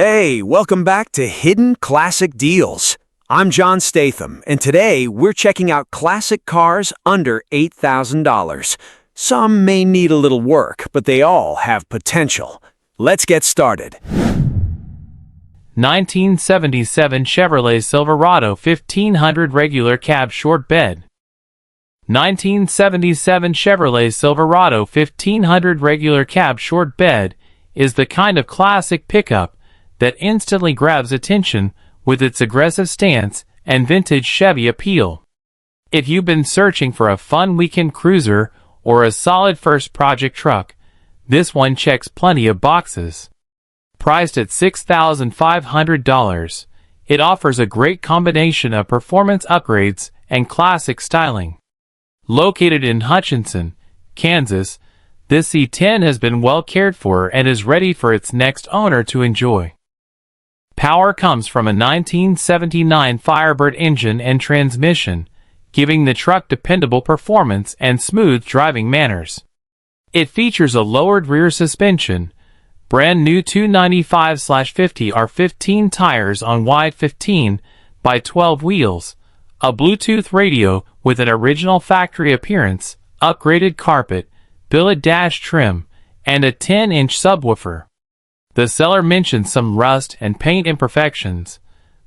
Hey, welcome back to Hidden Classic Deals. I'm John Statham, and today we're checking out classic cars under $8,000. Some may need a little work, but they all have potential. Let's get started. 1977 Chevrolet Silverado 1500 regular cab short bed. 1977 Chevrolet Silverado 1500 regular cab short bed is the kind of classic pickup that instantly grabs attention with its aggressive stance and vintage Chevy appeal. If you've been searching for a fun weekend cruiser or a solid first project truck, this one checks plenty of boxes. Priced at $6,500, it offers a great combination of performance upgrades and classic styling. Located in Hutchinson, Kansas, this C10 has been well cared for and is ready for its next owner to enjoy. Power comes from a 1979 Firebird engine and transmission, giving the truck dependable performance and smooth driving manners. It features a lowered rear suspension, brand new 295/50 R15 tires on wide 15 by 12 wheels, a Bluetooth radio with an original factory appearance, upgraded carpet, billet dash trim, and a 10-inch subwoofer. The seller mentions some rust and paint imperfections,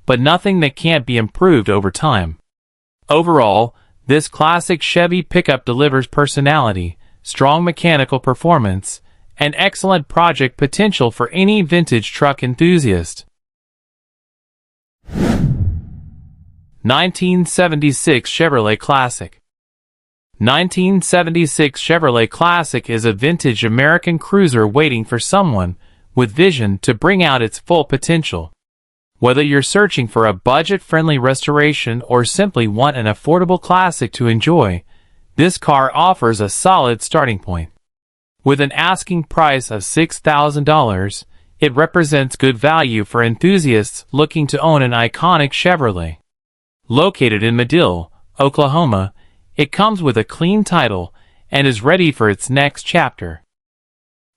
but nothing that can't be improved over time. Overall, this classic Chevy pickup delivers personality, strong mechanical performance, and excellent project potential for any vintage truck enthusiast. 1976 Chevrolet Classic. 1976 Chevrolet Classic is a vintage American cruiser waiting for someone with vision to bring out its full potential. Whether you're searching for a budget-friendly restoration or simply want an affordable classic to enjoy, this car offers a solid starting point. With an asking price of $6,000, it represents good value for enthusiasts looking to own an iconic Chevrolet. Located in Madill, Oklahoma, it comes with a clean title and is ready for its next chapter.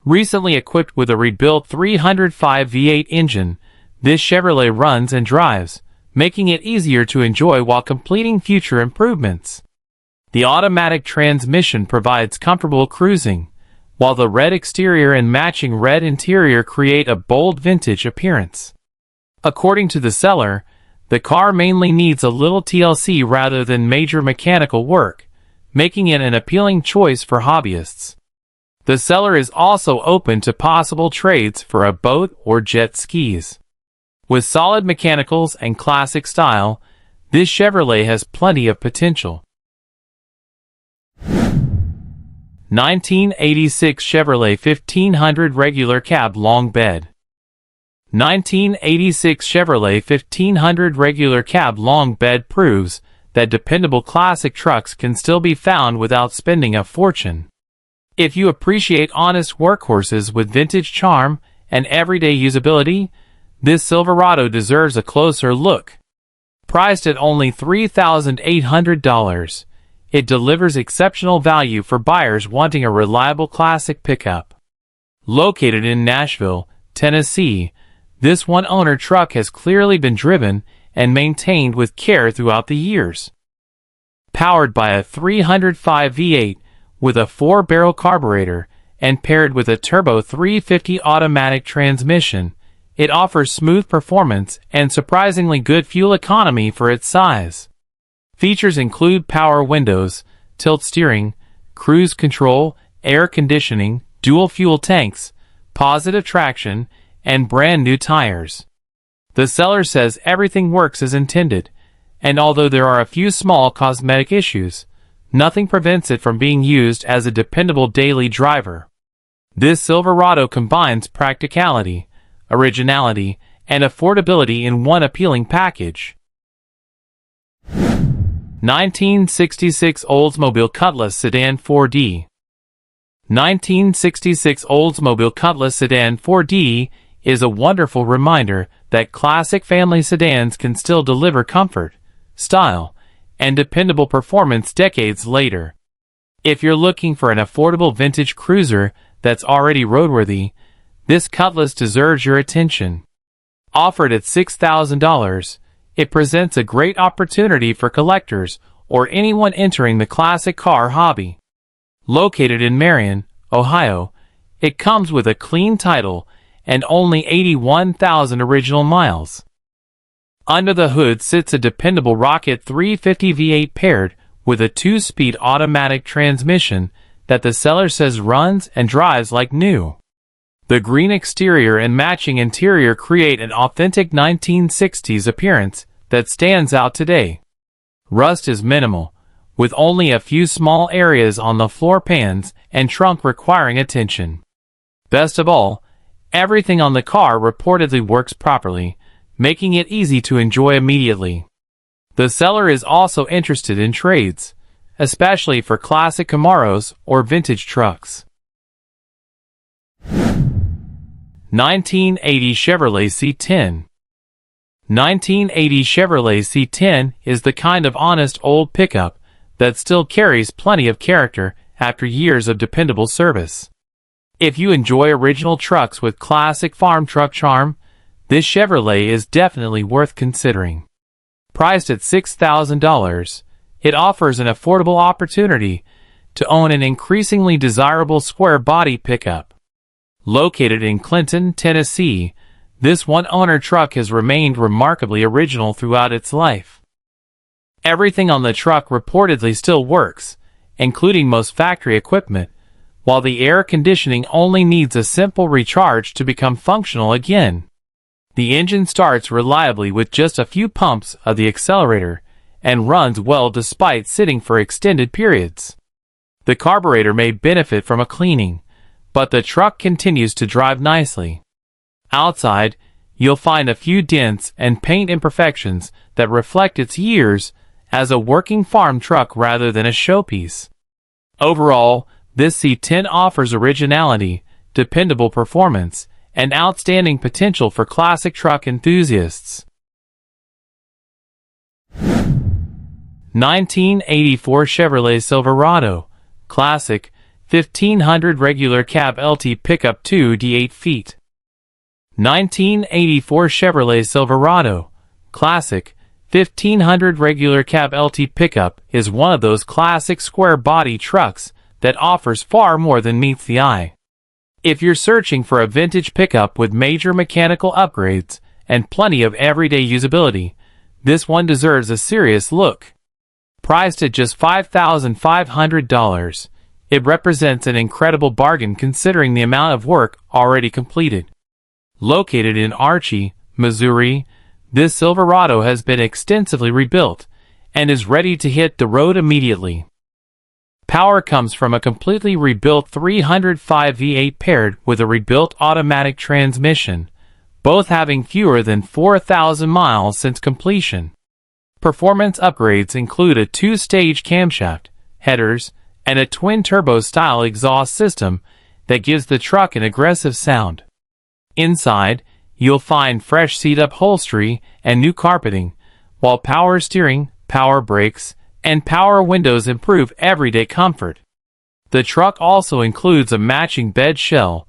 Recently equipped with a rebuilt 305 V8 engine, this Chevrolet runs and drives, making it easier to enjoy while completing future improvements. The automatic transmission provides comfortable cruising, while the red exterior and matching red interior create a bold vintage appearance. According to the seller, the car mainly needs a little TLC rather than major mechanical work, making it an appealing choice for hobbyists. The seller is also open to possible trades for a boat or jet skis. With solid mechanicals and classic style, this Chevrolet has plenty of potential. 1986 Chevrolet 1500 regular cab long bed. 1986 Chevrolet 1500 regular cab long bed proves that dependable classic trucks can still be found without spending a fortune. If you appreciate honest workhorses with vintage charm and everyday usability, this Silverado deserves a closer look. Priced at only $3,800, it delivers exceptional value for buyers wanting a reliable classic pickup. Located in Nashville, Tennessee, this one-owner truck has clearly been driven and maintained with care throughout the years. Powered by a 305 V8 with a 4-barrel carburetor and paired with a turbo 350 automatic transmission, it offers smooth performance and surprisingly good fuel economy for its size. Features include power windows, tilt steering, cruise control, air conditioning, dual fuel tanks, positive traction, and brand new tires. The seller says everything works as intended, and although there are a few small cosmetic issues, nothing prevents it from being used as a dependable daily driver. This Silverado combines practicality, originality, and affordability in one appealing package. 1966 Oldsmobile Cutlass Sedan 4D. 1966 Oldsmobile Cutlass Sedan 4D is a wonderful reminder that classic family sedans can still deliver comfort, style, and dependable performance decades later. If you're looking for an affordable vintage cruiser that's already roadworthy, this Cutlass deserves your attention. Offered at $6,000, it presents a great opportunity for collectors or anyone entering the classic car hobby. Located in Marion, Ohio, it comes with a clean title and only 81,000 original miles. Under the hood sits a dependable Rocket 350 V8 paired with a 2-speed automatic transmission that the seller says runs and drives like new. The green exterior and matching interior create an authentic 1960s appearance that stands out today. Rust is minimal, with only a few small areas on the floor pans and trunk requiring attention. Best of all, everything on the car reportedly works properly, making it easy to enjoy immediately. The seller is also interested in trades, especially for classic Camaros or vintage trucks. 1980 Chevrolet C10. 1980 Chevrolet C10 is the kind of honest old pickup that still carries plenty of character after years of dependable service. If you enjoy original trucks with classic farm truck charm, this Chevrolet is definitely worth considering. Priced at $6,000, it offers an affordable opportunity to own an increasingly desirable square body pickup. Located in Clinton, Tennessee, this one-owner truck has remained remarkably original throughout its life. Everything on the truck reportedly still works, including most factory equipment, while the air conditioning only needs a simple recharge to become functional again. The engine starts reliably with just a few pumps of the accelerator and runs well despite sitting for extended periods. The carburetor may benefit from a cleaning, but the truck continues to drive nicely. Outside, you'll find a few dents and paint imperfections that reflect its years as a working farm truck rather than a showpiece. Overall, this C10 offers originality, dependable performance, and outstanding potential for classic truck enthusiasts. 1984 Chevrolet Silverado, Classic, 1500 regular cab LT pickup 2D 8 feet. 1984 Chevrolet Silverado, Classic, 1500 regular cab LT pickup is one of those classic square body trucks that offers far more than meets the eye. If you're searching for a vintage pickup with major mechanical upgrades and plenty of everyday usability, this one deserves a serious look. Priced at just $5,500, it represents an incredible bargain considering the amount of work already completed. Located in Archie, Missouri, this Silverado has been extensively rebuilt and is ready to hit the road immediately. Power comes from a completely rebuilt 305 V8 paired with a rebuilt automatic transmission, both having fewer than 4,000 miles since completion. Performance upgrades include a 2-stage camshaft, headers, and a twin-turbo-style exhaust system that gives the truck an aggressive sound. Inside, you'll find fresh seat upholstery and new carpeting, while power steering, power brakes, and power windows improve everyday comfort. The truck also includes a matching bed shell,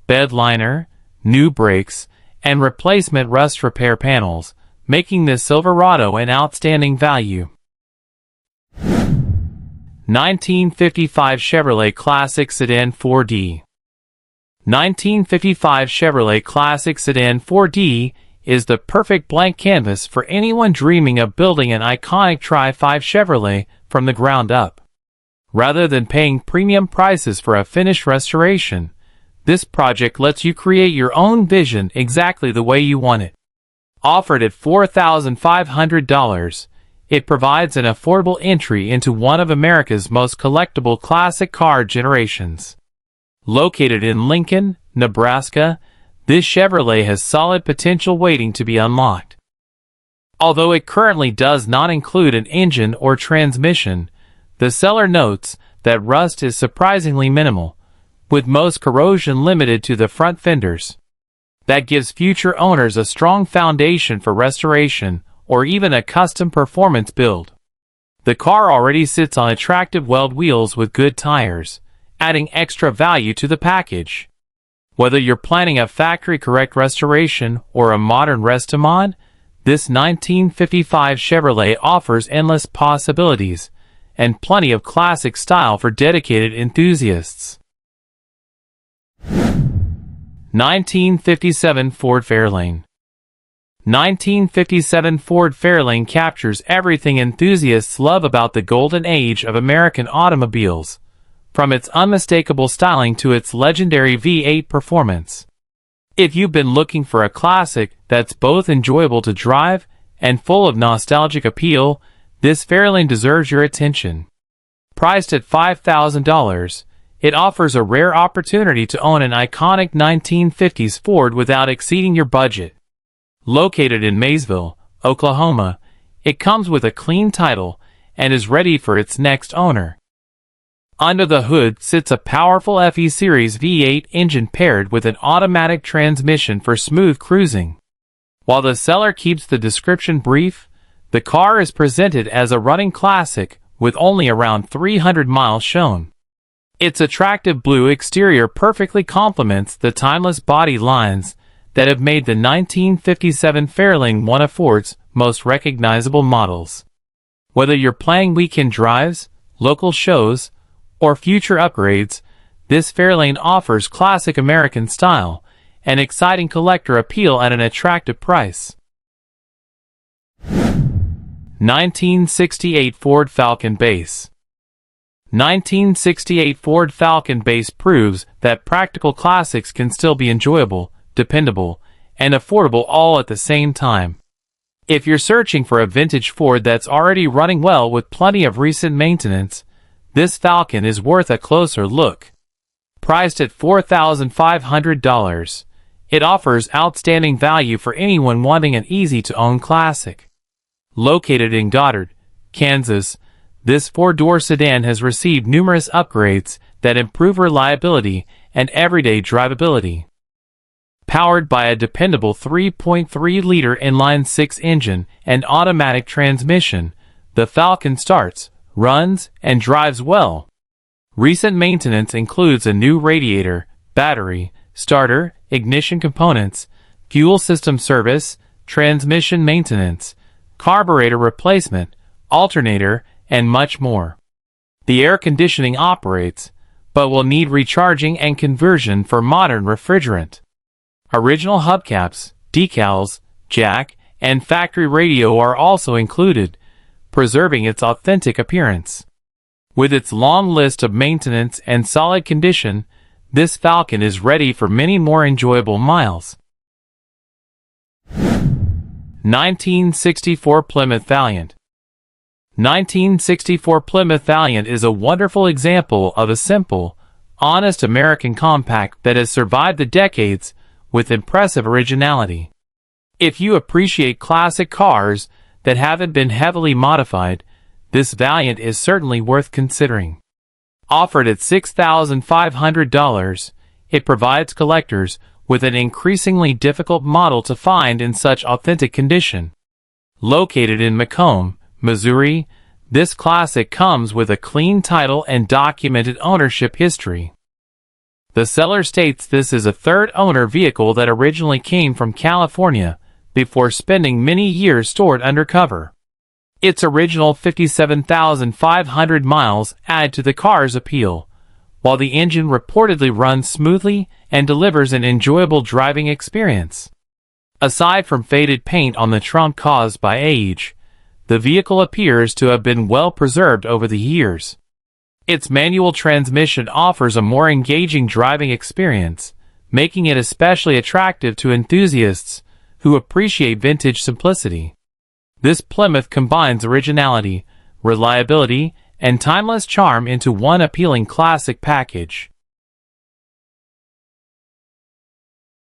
bed liner, new brakes, and replacement rust repair panels, making this Silverado an outstanding value. 1955 Chevrolet Classic Sedan 4D. 1955 Chevrolet Classic Sedan 4D is the perfect blank canvas for anyone dreaming of building an iconic Tri-5 Chevrolet from the ground up. Rather than paying premium prices for a finished restoration, this project lets you create your own vision exactly the way you want it. Offered at $4,500, it provides an affordable entry into one of America's most collectible classic car generations. Located in Lincoln, Nebraska, this Chevrolet has solid potential waiting to be unlocked. Although it currently does not include an engine or transmission, the seller notes that rust is surprisingly minimal, with most corrosion limited to the front fenders. That gives future owners a strong foundation for restoration or even a custom performance build. The car already sits on attractive weld wheels with good tires, adding extra value to the package. Whether you're planning a factory-correct restoration or a modern restaurant, this 1955 Chevrolet offers endless possibilities and plenty of classic style for dedicated enthusiasts. 1957 Ford Fairlane. 1957 Ford Fairlane captures everything enthusiasts love about the golden age of American automobiles, from its unmistakable styling to its legendary V8 performance. If you've been looking for a classic that's both enjoyable to drive and full of nostalgic appeal, this Fairlane deserves your attention. Priced at $5,000, it offers a rare opportunity to own an iconic 1950s Ford without exceeding your budget. Located in Maysville, Oklahoma, it comes with a clean title and is ready for its next owner. Under the hood sits a powerful FE Series V8 engine paired with an automatic transmission for smooth cruising. While the seller keeps the description brief, the car is presented as a running classic with only around 300 miles shown. Its attractive blue exterior perfectly complements the timeless body lines that have made the 1957 Fairlane one of Ford's most recognizable models. Whether you're planning weekend drives, local shows, or future upgrades, this Fairlane offers classic American style and exciting collector appeal at an attractive price. 1968 Ford Falcon Base. 1968 Ford Falcon Base proves that practical classics can still be enjoyable, dependable, and affordable all at the same time. If you're searching for a vintage Ford that's already running well with plenty of recent maintenance, this Falcon is worth a closer look. Priced at $4,500, it offers outstanding value for anyone wanting an easy-to-own classic. Located in Goddard, Kansas, this four-door sedan has received numerous upgrades that improve reliability and everyday drivability. Powered by a dependable 3.3-liter inline-six engine and automatic transmission, the Falcon starts, runs, and drives well. Recent maintenance includes a new radiator, battery, starter, ignition components, fuel system service, transmission maintenance, carburetor replacement, alternator, and much more. The air conditioning operates, but will need recharging and conversion for modern refrigerant. Original hubcaps, decals, jack, and factory radio are also included, preserving its authentic appearance. With its long list of maintenance and solid condition, this Falcon is ready for many more enjoyable miles. 1964 Plymouth Valiant. 1964 Plymouth Valiant is a wonderful example of a simple, honest American compact that has survived the decades with impressive originality. If you appreciate classic cars that haven't been heavily modified, this Valiant is certainly worth considering. Offered at $6,500, it provides collectors with an increasingly difficult model to find in such authentic condition. Located in Macomb, Missouri, this classic comes with a clean title and documented ownership history. The seller states this is a third-owner vehicle that originally came from California before spending many years stored undercover. Its original 57,500 miles add to the car's appeal, while the engine reportedly runs smoothly and delivers an enjoyable driving experience. Aside from faded paint on the trunk caused by age, the vehicle appears to have been well preserved over the years. Its manual transmission offers a more engaging driving experience, making it especially attractive to enthusiasts who appreciate vintage simplicity. This Plymouth combines originality, reliability, and timeless charm into one appealing classic package.